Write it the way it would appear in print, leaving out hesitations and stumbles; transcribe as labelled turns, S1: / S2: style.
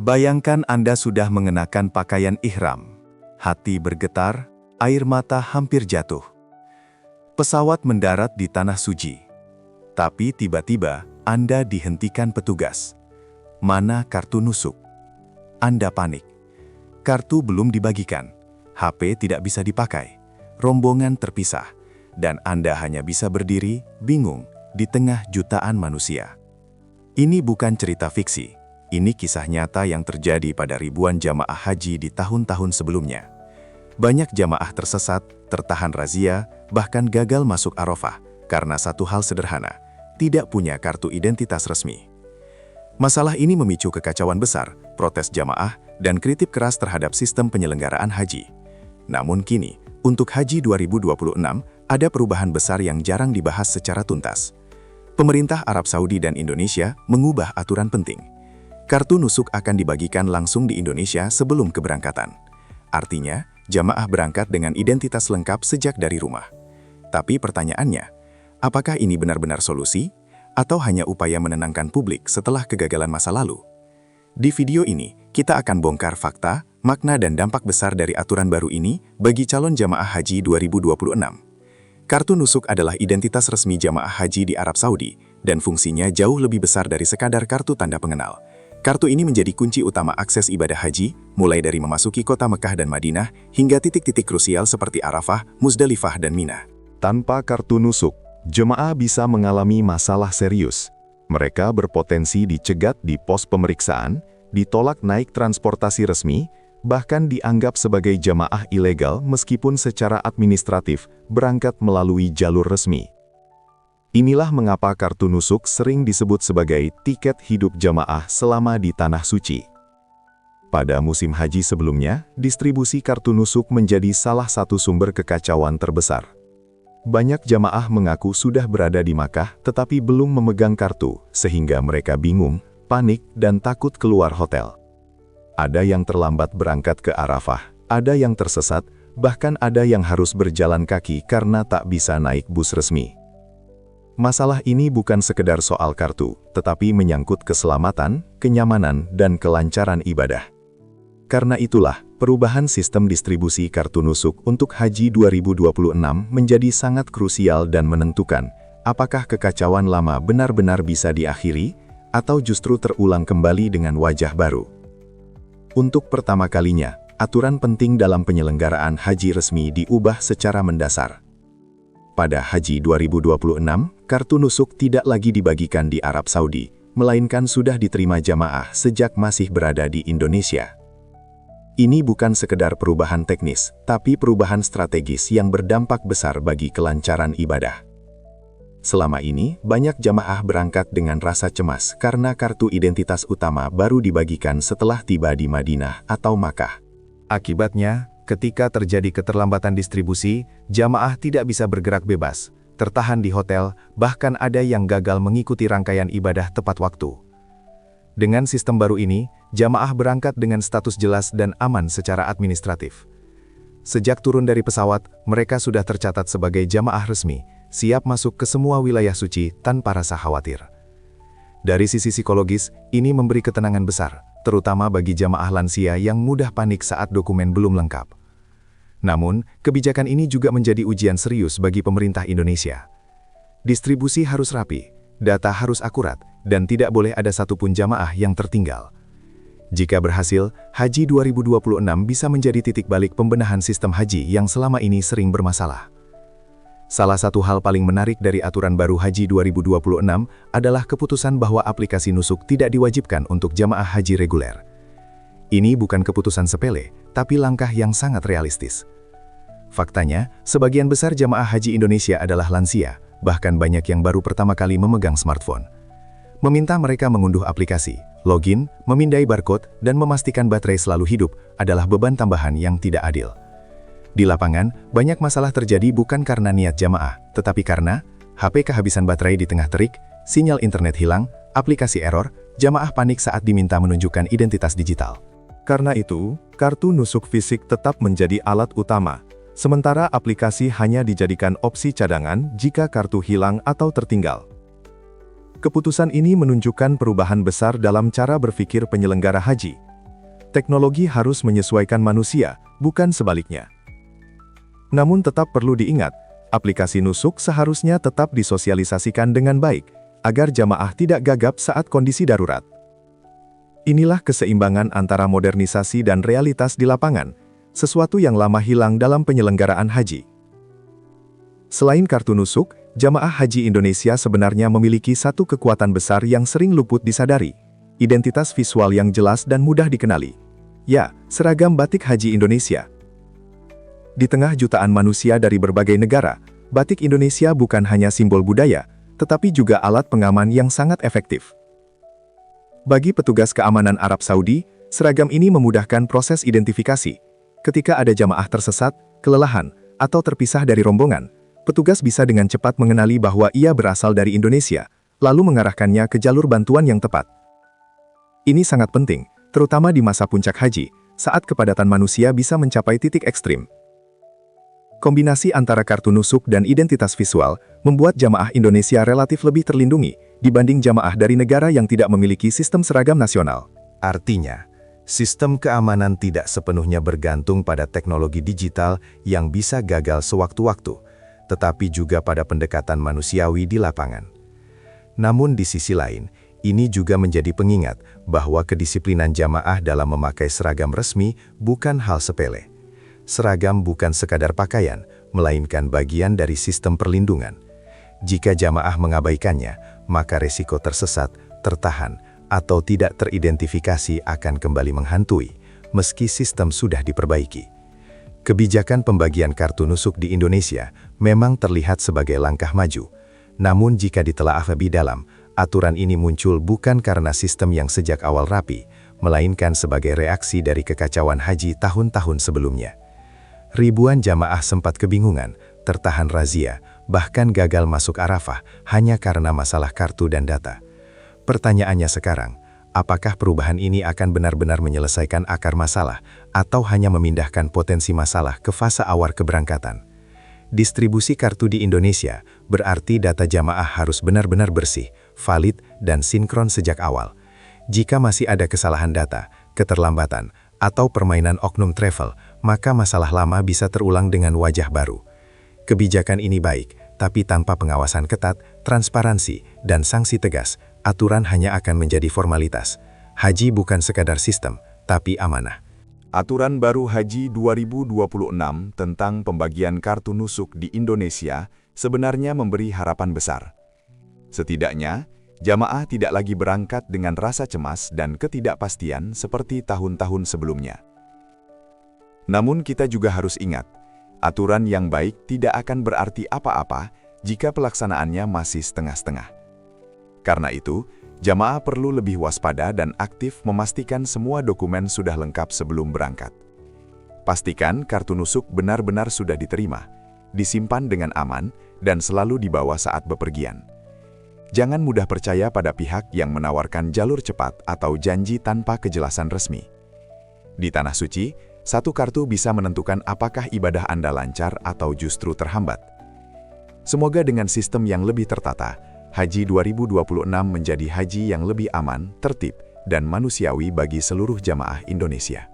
S1: Bayangkan Anda sudah mengenakan pakaian ihram. Hati bergetar, air mata hampir jatuh. Pesawat mendarat di tanah suci. Tapi tiba-tiba Anda dihentikan petugas. Mana kartu nusuk? Anda panik. Kartu belum dibagikan. HP tidak bisa dipakai. Rombongan terpisah. Dan Anda hanya bisa berdiri, bingung, di tengah jutaan manusia. Ini bukan cerita fiksi. Ini kisah nyata yang terjadi pada ribuan jamaah haji di tahun-tahun sebelumnya. Banyak jamaah tersesat, tertahan razia, bahkan gagal masuk Arafah karena satu hal sederhana, tidak punya kartu identitas resmi. Masalah ini memicu kekacauan besar, protes jamaah, dan kritik keras terhadap sistem penyelenggaraan haji. Namun kini, untuk Haji 2026, ada perubahan besar yang jarang dibahas secara tuntas. Pemerintah Arab Saudi dan Indonesia mengubah aturan penting. Kartu nusuk akan dibagikan langsung di Indonesia sebelum keberangkatan. Artinya, jamaah berangkat dengan identitas lengkap sejak dari rumah. Tapi pertanyaannya, apakah ini benar-benar solusi? Atau hanya upaya menenangkan publik setelah kegagalan masa lalu? Di video ini, kita akan bongkar fakta, makna dan dampak besar dari aturan baru ini bagi calon jamaah haji 2026. Kartu nusuk adalah identitas resmi jamaah haji di Arab Saudi, dan fungsinya jauh lebih besar dari sekadar kartu tanda pengenal. Kartu ini menjadi kunci utama akses ibadah haji, mulai dari memasuki kota Mekah dan Madinah, hingga titik-titik krusial seperti Arafah, Muzdalifah, dan Mina.
S2: Tanpa kartu nusuk, jemaah bisa mengalami masalah serius. Mereka berpotensi dicegat di pos pemeriksaan, ditolak naik transportasi resmi, bahkan dianggap sebagai jamaah ilegal meskipun secara administratif berangkat melalui jalur resmi. Inilah mengapa kartu nusuk sering disebut sebagai tiket hidup jamaah selama di Tanah Suci. Pada musim haji sebelumnya, distribusi kartu nusuk menjadi salah satu sumber kekacauan terbesar. Banyak jamaah mengaku sudah berada di Makkah tetapi belum memegang kartu, sehingga mereka bingung, panik, dan takut keluar hotel. Ada yang terlambat berangkat ke Arafah, ada yang tersesat, bahkan ada yang harus berjalan kaki karena tak bisa naik bus resmi. Masalah ini bukan sekedar soal kartu, tetapi menyangkut keselamatan, kenyamanan, dan kelancaran ibadah. Karena itulah, perubahan sistem distribusi kartu nusuk untuk Haji 2026 menjadi sangat krusial dan menentukan, apakah kekacauan lama benar-benar bisa diakhiri, atau justru terulang kembali dengan wajah baru. Untuk pertama kalinya, aturan penting dalam penyelenggaraan haji resmi diubah secara mendasar. Pada Haji 2026, kartu nusuk tidak lagi dibagikan di Arab Saudi, melainkan sudah diterima jamaah sejak masih berada di Indonesia. Ini bukan sekedar perubahan teknis, tapi perubahan strategis yang berdampak besar bagi kelancaran ibadah. Selama ini, banyak jamaah berangkat dengan rasa cemas karena kartu identitas utama baru dibagikan setelah tiba di Madinah atau Makkah.
S3: Akibatnya, ketika terjadi keterlambatan distribusi, jamaah tidak bisa bergerak bebas, tertahan di hotel, bahkan ada yang gagal mengikuti rangkaian ibadah tepat waktu. Dengan sistem baru ini, jamaah berangkat dengan status jelas dan aman secara administratif. Sejak turun dari pesawat, mereka sudah tercatat sebagai jamaah resmi, siap masuk ke semua wilayah suci tanpa rasa khawatir. Dari sisi psikologis, ini memberi ketenangan besar, terutama bagi jamaah lansia yang mudah panik saat dokumen belum lengkap. Namun, kebijakan ini juga menjadi ujian serius bagi pemerintah Indonesia. Distribusi harus rapi, data harus akurat, dan tidak boleh ada satupun jamaah yang tertinggal. Jika berhasil, Haji 2026 bisa menjadi titik balik pembenahan sistem haji yang selama ini sering bermasalah. Salah satu hal paling menarik dari aturan baru Haji 2026 adalah keputusan bahwa aplikasi nusuk tidak diwajibkan untuk jamaah haji reguler. Ini bukan keputusan sepele, tapi langkah yang sangat realistis. Faktanya, sebagian besar jamaah haji Indonesia adalah lansia, bahkan banyak yang baru pertama kali memegang smartphone. Meminta mereka mengunduh aplikasi, login, memindai barcode, dan memastikan baterai selalu hidup adalah beban tambahan yang tidak adil. Di lapangan, banyak masalah terjadi bukan karena niat jamaah, tetapi karena HP kehabisan baterai di tengah terik, sinyal internet hilang, aplikasi error, jamaah panik saat diminta menunjukkan identitas digital.
S2: Karena itu, kartu nusuk fisik tetap menjadi alat utama, sementara aplikasi hanya dijadikan opsi cadangan jika kartu hilang atau tertinggal. Keputusan ini menunjukkan perubahan besar dalam cara berpikir penyelenggara haji,
S3: Teknologi harus menyesuaikan manusia, bukan sebaliknya. Namun tetap perlu diingat, aplikasi nusuk seharusnya tetap disosialisasikan dengan baik, agar jamaah tidak gagap saat kondisi darurat. Inilah keseimbangan antara modernisasi dan realitas di lapangan, sesuatu yang lama hilang dalam penyelenggaraan haji. Selain kartu nusuk, jamaah haji Indonesia sebenarnya memiliki satu kekuatan besar yang sering luput disadari, identitas visual yang jelas dan mudah dikenali. Ya, seragam batik haji Indonesia. Di tengah jutaan manusia dari berbagai negara, batik Indonesia bukan hanya simbol budaya, tetapi juga alat pengaman yang sangat efektif. Bagi petugas keamanan Arab Saudi, seragam ini memudahkan proses identifikasi. Ketika ada jamaah tersesat, kelelahan, atau terpisah dari rombongan, petugas bisa dengan cepat mengenali bahwa ia berasal dari Indonesia, lalu mengarahkannya ke jalur bantuan yang tepat. Ini sangat penting, terutama di masa puncak haji, saat kepadatan manusia bisa mencapai titik ekstrim. Kombinasi antara kartu nusuk dan identitas visual membuat jamaah Indonesia relatif lebih terlindungi dibanding jamaah dari negara yang tidak memiliki sistem seragam nasional.
S2: Artinya, sistem keamanan tidak sepenuhnya bergantung pada teknologi digital yang bisa gagal sewaktu-waktu, tetapi juga pada pendekatan manusiawi di lapangan. Namun di sisi lain, ini juga menjadi pengingat bahwa kedisiplinan jamaah dalam memakai seragam resmi bukan hal sepele. Seragam bukan sekadar pakaian, melainkan bagian dari sistem perlindungan. Jika jamaah mengabaikannya, maka resiko tersesat, tertahan, atau tidak teridentifikasi akan kembali menghantui, meski sistem sudah diperbaiki. Kebijakan pembagian kartu nusuk di Indonesia memang terlihat sebagai langkah maju. Namun jika ditelaah lebih dalam, aturan ini muncul bukan karena sistem yang sejak awal rapi, melainkan sebagai reaksi dari kekacauan haji tahun-tahun sebelumnya. Ribuan jamaah sempat kebingungan, tertahan razia, bahkan gagal masuk Arafah hanya karena masalah kartu dan data. Pertanyaannya sekarang, apakah perubahan ini akan benar-benar menyelesaikan akar masalah atau hanya memindahkan potensi masalah ke fase awal keberangkatan? Distribusi kartu di Indonesia berarti data jamaah harus benar-benar bersih, valid, dan sinkron sejak awal. Jika masih ada kesalahan data, keterlambatan, atau permainan oknum travel, maka masalah lama bisa terulang dengan wajah baru. Kebijakan ini baik, tapi tanpa pengawasan ketat, transparansi, dan sanksi tegas, aturan hanya akan menjadi formalitas. Haji bukan sekadar sistem, tapi amanah.
S4: Aturan baru Haji 2026 tentang pembagian kartu nusuk di Indonesia sebenarnya memberi harapan besar. Setidaknya, jamaah tidak lagi berangkat dengan rasa cemas dan ketidakpastian seperti tahun-tahun sebelumnya. Namun kita juga harus ingat, aturan yang baik tidak akan berarti apa-apa jika pelaksanaannya masih setengah-setengah. Karena itu, jamaah perlu lebih waspada dan aktif memastikan semua dokumen sudah lengkap sebelum berangkat. Pastikan kartu nusuk benar-benar sudah diterima, disimpan dengan aman, dan selalu dibawa saat bepergian. Jangan mudah percaya pada pihak yang menawarkan jalur cepat atau janji tanpa kejelasan resmi. Di Tanah Suci, satu kartu bisa menentukan apakah ibadah Anda lancar atau justru terhambat. Semoga dengan sistem yang lebih tertata, Haji 2026 menjadi haji yang lebih aman, tertib, dan manusiawi bagi seluruh jamaah Indonesia.